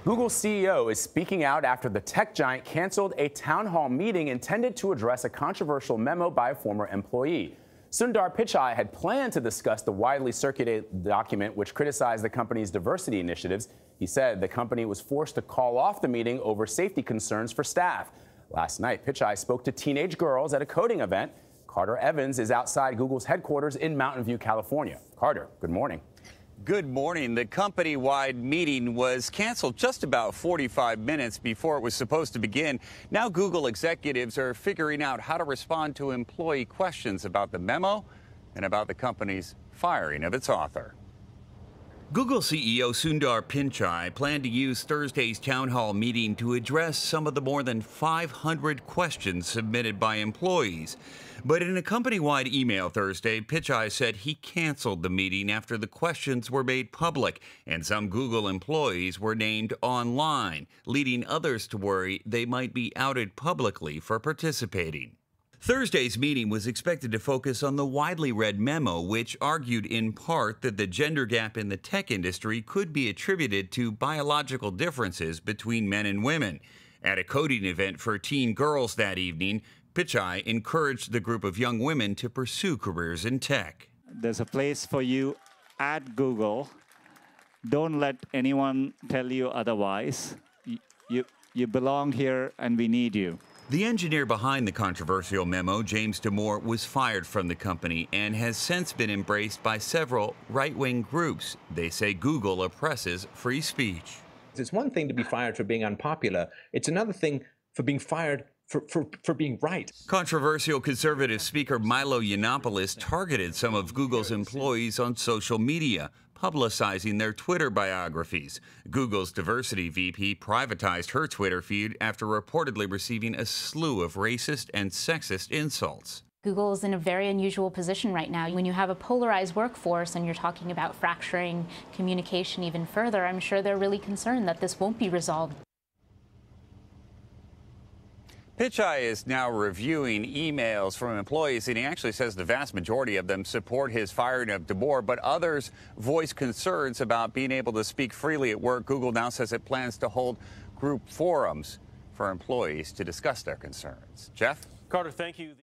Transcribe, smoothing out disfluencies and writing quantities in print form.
Google's CEO is speaking out after the tech giant canceled a town hall meeting intended to address a controversial memo by a former employee. Sundar Pichai had planned to discuss the widely circulated document which criticized the company's diversity initiatives. He said the company was forced to call off the meeting over safety concerns for staff. Last night, Pichai spoke to teenage girls at a coding event. Carter Evans is outside Google's headquarters in Mountain View, California. Carter, good morning. Good morning. The company-wide meeting was canceled just about 45 minutes before it was supposed to begin. Now Google executives are figuring out how to respond to employee questions about the memo and about the company's firing of its author. Google CEO Sundar Pichai planned to use Thursday's town hall meeting to address some of the more than 500 questions submitted by employees. But in a company-wide email Thursday, Pichai said he canceled the meeting after the questions were made public and some Google employees were named online, leading others to worry they might be outed publicly for participating. Thursday's meeting was expected to focus on the widely read memo, which argued in part that the gender gap in the tech industry could be attributed to biological differences between men and women. At a coding event for teen girls that evening, Pichai encouraged the group of young women to pursue careers in tech. There's a place for you at Google. Don't let anyone tell you otherwise. You belong here and we need you. The engineer behind the controversial memo, James Damore, was fired from the company and has since been embraced by several right-wing groups. They say Google oppresses free speech. It's one thing to be fired for being unpopular. It's another thing for being fired for being right. Controversial conservative speaker Milo Yiannopoulos targeted some of Google's employees on social media, publicizing their Twitter biographies. Google's diversity VP privatized her Twitter feed after reportedly receiving a slew of racist and sexist insults. Google is in a very unusual position right now. When you have a polarized workforce and you're talking about fracturing communication even further, I'm sure they're really concerned that this won't be resolved. Pichai is now reviewing emails from employees, and he actually says the vast majority of them support his firing of Damore, but others voice concerns about being able to speak freely at work. Google now says it plans to hold group forums for employees to discuss their concerns. Jeff? Carter, thank you.